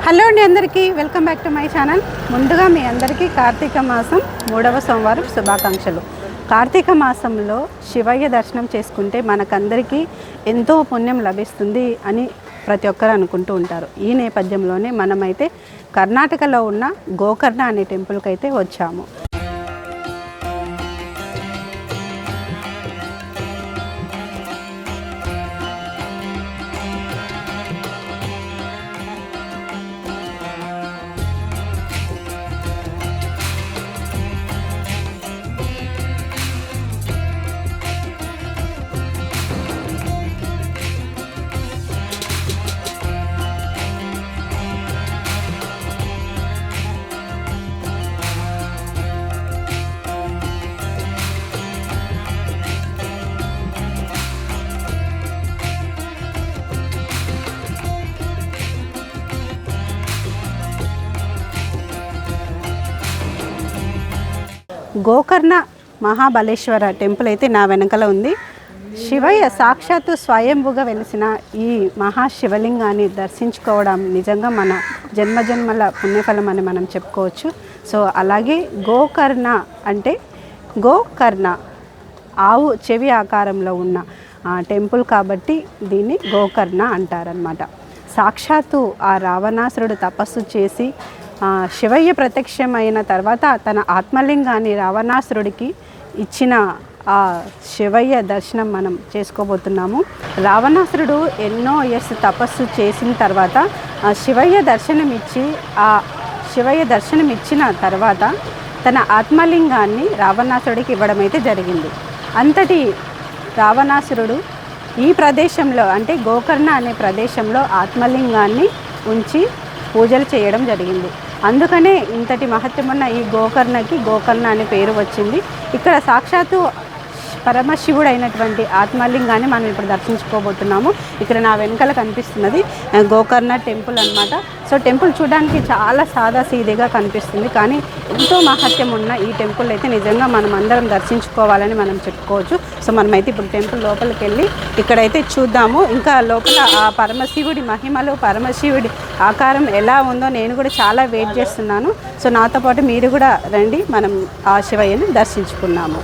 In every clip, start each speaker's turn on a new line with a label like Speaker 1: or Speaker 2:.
Speaker 1: Hello అండి, అందరికీ welcome back to my channel. ముందుగా మీ అందరికీ కార్తీక మాసం 3వ సోమవారం శుభాకాంక్షలు. కార్తీక మాసంలో శివయ్య దర్శనం చేసుకుంటే మనకందరికీ ఎంతో పుణ్యం లభిస్తుంది అని ప్రతి ఒక్కరు అనుకుంటూ ఉంటారు. ఈ నేపథ్యంలోనే మనమైతే కర్ణాటకలో ఉన్న గోకర్ణ అనే టెంపుల్కి అయితే వచ్చాము. గోకర్ణ మహాబలేశ్వర టెంపుల్ అయితే నా వెనకల ఉంది. శివయ్య సాక్షాత్తు స్వయంభుగా వెలిసిన ఈ మహాశివలింగాన్ని దర్శించుకోవడం నిజంగా మన జన్మజన్మల పుణ్యఫలం అని మనం చెప్పుకోవచ్చు. సో అలాగే గోకర్ణ అంటే గోకర్ణ ఆవు చెవి ఆకారంలో ఉన్న టెంపుల్ కాబట్టి దీన్ని గోకర్ణ అంటారనమాట. సాక్షాత్తు ఆ రావణాసురుడు తపస్సు చేసి శివయ్య ప్రత్యక్షమైన తర్వాత తన ఆత్మలింగాన్ని రావణాసురుడికి ఇచ్చిన ఆ శివయ్య దర్శనం మనం చేసుకోబోతున్నాము. రావణాసురుడు ఎన్నో ఇయర్స్ తపస్సు చేసిన తర్వాత శివయ్య దర్శనం ఇచ్చిన తర్వాత తన ఆత్మలింగాన్ని రావణాసురుడికి ఇవ్వడం అయితే జరిగింది. అంతటి రావణాసురుడు ఈ ప్రదేశంలో అంటే గోకర్ణ అనే ప్రదేశంలో ఆత్మలింగాన్ని ఉంచి పూజలు చేయడం జరిగింది. అందుకనే ఇంతటి మహత్యమున్న ఈ గోకర్ణకి గోకర్ణ అనే పేరు వచ్చింది. ఇక్కడ సాక్షాత్తు పరమశివుడు అయినటువంటి ఆత్మలింగాన్ని మనం ఇప్పుడు దర్శించుకోబోతున్నాము. ఇక్కడ నా వెనకాల కనిపిస్తున్నది గోకర్ణ టెంపుల్ అన్నమాట. సో టెంపుల్ చూడడానికి చాలా సాదా సీదేగా కనిపిస్తుంది, కానీ ఎంతో మహత్యం ఉన్న ఈ టెంపుల్ అయితే నిజంగా మనం అందరం దర్శించుకోవాలని మనం చెప్పుకోవచ్చు. సో మనమైతే ఇప్పుడు టెంపుల్ లోపలికి వెళ్ళి ఇక్కడైతే చూద్దాము. ఇంకా లోపల ఆ పరమశివుడి మహిమలు, పరమశివుడి ఆకారం ఎలా ఉందో నేను కూడా చాలా వెయిట్ చేస్తున్నాను. సో నాతో పాటు మీరు కూడా రండి, మనం ఆ శివయ్యని దర్శించుకున్నాము.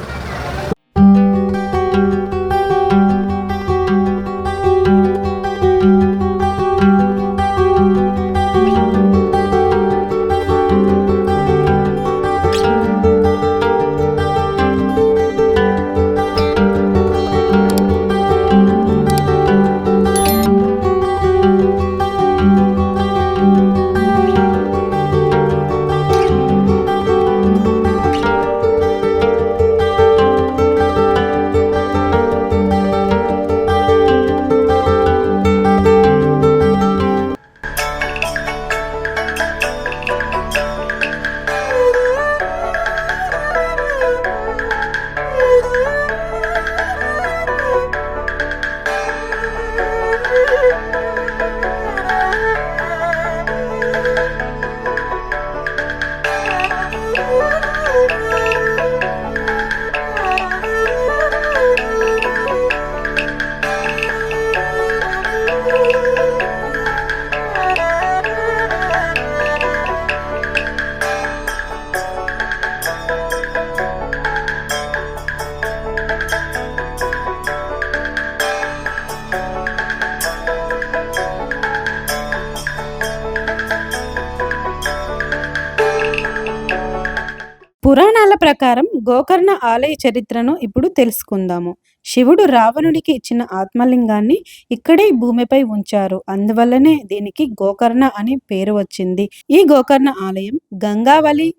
Speaker 1: పురాణాల ప్రకారం గోకర్ణ ఆలయ చరిత్రను ఇప్పుడు తెలుసుకుందాము. శివుడు రావణుడికి ఇచ్చిన ఆత్మలింగాన్ని ఇక్కడే భూమిపై ఉంచారు. అందువల్లనే దీనికి గోకర్ణ అని పేరు వచ్చింది. ఈ గోకర్ణ ఆలయం గంగావళి,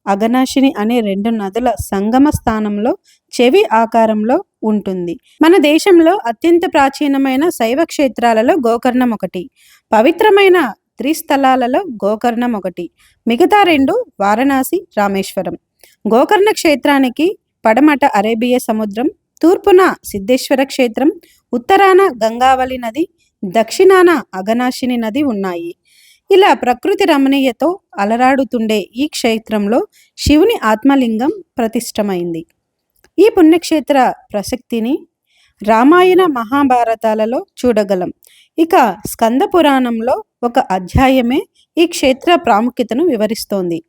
Speaker 1: అఘనాశిని అనే 2 నదుల సంగమ స్థానంలో చెవి ఆకారంలో ఉంటుంది. మన దేశంలో అత్యంత ప్రాచీనమైన శైవ క్షేత్రాలలో గోకర్ణం ఒకటి. పవిత్రమైన త్రిస్థలాలలో గోకర్ణం ఒకటి. మిగతా 2 వారణాసి, రామేశ్వరం. గోకర్ణ క్షేత్రానికి పడమట అరేబియా సముద్రం, తూర్పున సిద్ధేశ్వర క్షేత్రం, ఉత్తరాన గంగావళి నది, దక్షిణాన అఘనాశిని నది ఉన్నాయి. ఇలా ప్రకృతి రమణీయతో అలరాడుతుండే ఈ క్షేత్రంలో శివుని ఆత్మలింగం ప్రతిష్టమైంది. ఈ పుణ్యక్షేత్ర ప్రసక్తిని రామాయణ మహాభారతాలలో చూడగలం. ఇక స్కంద పురాణంలో ఒక అధ్యాయమే ఈ క్షేత్ర ప్రాముఖ్యతను వివరిస్తోంది.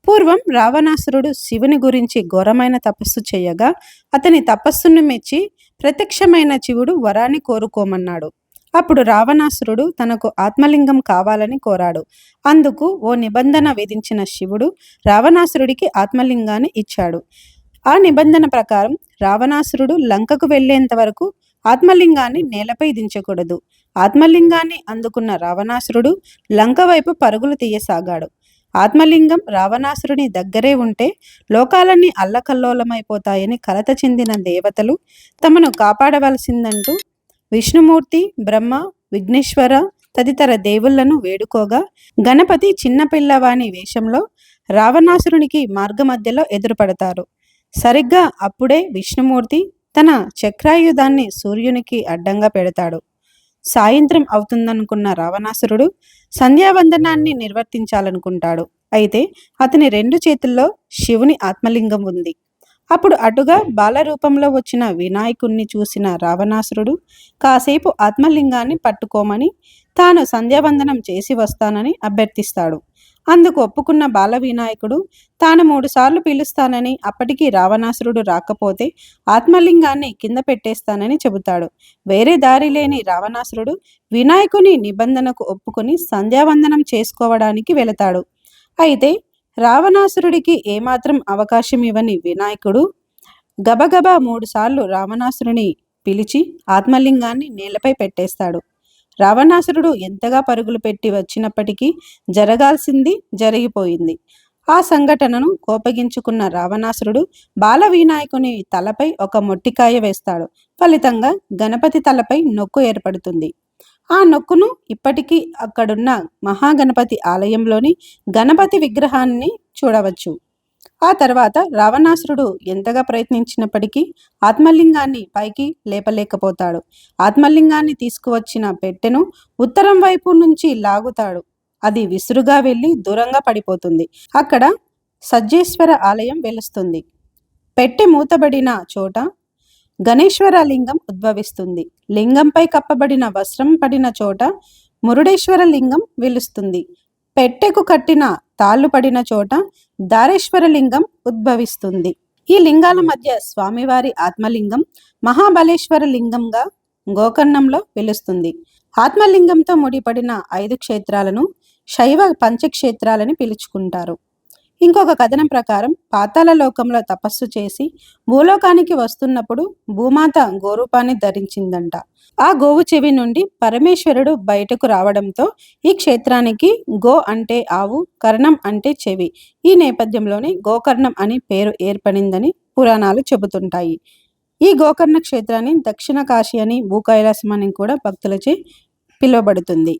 Speaker 1: పూర్వం రావణాసురుడు శివుని గురించి ఘోరమైన తపస్సు చేయగా అతని తపస్సును మెచ్చి ప్రత్యక్షమైన శివుడు వరాన్ని కోరుకోమన్నాడు. అప్పుడు రావణాసురుడు తనకు ఆత్మలింగం కావాలని కోరాడు. అందుకు ఓ నిబంధన విధించిన శివుడు రావణాసురుడికి ఆత్మలింగాన్ని ఇచ్చాడు. ఆ నిబంధన ప్రకారం రావణాసురుడు లంకకు వెళ్లేంత వరకు ఆత్మలింగాన్ని నేలపై దించకూడదు. ఆత్మలింగాన్ని అందుకున్న రావణాసురుడు లంక వైపు పరుగులు తీయసాగాడు. ఆత్మలింగం రావణాసురుని దగ్గరే ఉంటే లోకాలన్నీ అల్లకల్లోలమైపోతాయని కలత చెందిన దేవతలు తమను కాపాడవలసిందంటూ విష్ణుమూర్తి, బ్రహ్మ, విఘ్నేశ్వర తదితర దేవుళ్లను వేడుకోగా గణపతి చిన్నపిల్లవాని వేషంలో రావణాసురునికి మార్గమధ్యలో ఎదురుపడతారు. సరిగ్గా అప్పుడే విష్ణుమూర్తి తన చక్రాయుధాన్ని సూర్యునికి అడ్డంగా పెడతాడు. సాయంత్రం అవుతుందనుకున్న రావణాసురుడు సంధ్యావందనాన్ని నిర్వర్తించాలనుకుంటాడు. అయితే అతని 2 చేతుల్లో శివుని ఆత్మలింగం ఉంది. అప్పుడు అటుగా బాలరూపంలో వచ్చిన వినాయకుణ్ణి చూసిన రావణాసురుడు కాసేపు ఆత్మలింగాన్ని పట్టుకోమని, తాను సంధ్యావందనం చేసి వస్తానని అభ్యర్థిస్తాడు. అందుకు ఒప్పుకున్న బాల వినాయకుడు తాను 3 సార్లు పిలుస్తానని, అప్పటికీ రావణాసురుడు రాకపోతే ఆత్మలింగాన్ని కింద పెట్టేస్తానని చెబుతాడు. వేరే దారి లేని రావణాసురుడు వినాయకుని నిబంధనకు ఒప్పుకొని సంధ్యావందనం చేసుకోవడానికి వెళతాడు. అయితే రావణాసురుడికి ఏమాత్రం అవకాశం ఇవ్వని వినాయకుడు గబగబా 3 సార్లు రావణాసురుని పిలిచి ఆత్మలింగాన్ని నేలపై పెట్టేస్తాడు. రావణాసురుడు ఎంతగా పరుగులు పెట్టి వచ్చినప్పటికీ జరగాల్సింది జరిగిపోయింది. ఆ సంఘటనను కోపగించుకున్న రావణాసురుడు బాల వినాయకుని తలపై ఒక మొట్టికాయ వేస్తాడు. ఫలితంగా గణపతి తలపై నొక్కు ఏర్పడుతుంది. ఆ నొక్కును ఇప్పటికీ అక్కడున్న మహాగణపతి ఆలయంలోని గణపతి విగ్రహాన్ని చూడవచ్చు. ఆ తర్వాత రావణాసురుడు ఎంతగా ప్రయత్నించినప్పటికీ ఆత్మలింగాన్ని పైకి లేపలేకపోతాడు. ఆత్మలింగాన్ని తీసుకువచ్చిన పెట్టెను ఉత్తరం వైపు నుంచి లాగుతాడు. అది విసురుగా వెళ్ళి దూరంగా పడిపోతుంది. అక్కడ సజ్జేశ్వర ఆలయం వెలుస్తుంది. పెట్టె మూతబడిన చోట గణేశ్వర లింగం ఉద్భవిస్తుంది. లింగంపై కప్పబడిన వస్త్రం పడిన చోట మురుడేశ్వర లింగం వెలుస్తుంది. పెట్టెకు కట్టిన తాళ్ళు పడిన చోట దారేశ్వర లింగం ఉద్భవిస్తుంది. ఈ లింగాల మధ్య స్వామివారి ఆత్మలింగం మహాబలేశ్వర లింగంగా గోకర్ణంలో వెలుస్తుంది. ఆత్మలింగంతో ముడిపడిన 5 క్షేత్రాలను శైవ పంచక్షేత్రాలని పిలుచుకుంటారు. ఇంకొక కథనం ప్రకారం పాతాళ లోకంలో తపస్సు చేసి భూలోకానికి వస్తున్నప్పుడు భూమాత గోరూపాన్ని ధరించిందంట. ఆ గోవు చెవి నుండి పరమేశ్వరుడు బయటకు రావడంతో ఈ క్షేత్రానికి గో అంటే ఆవు, కర్ణం అంటే చెవి. ఈ నేపథ్యంలోనే గోకర్ణం అని పేరు ఏర్పడిందని పురాణాలు చెబుతుంటాయి. ఈ గోకర్ణ క్షేత్రాన్ని దక్షిణ కాశీ అని, భూకైలాసం అని కూడా భక్తులచే పిలువబడుతుంది.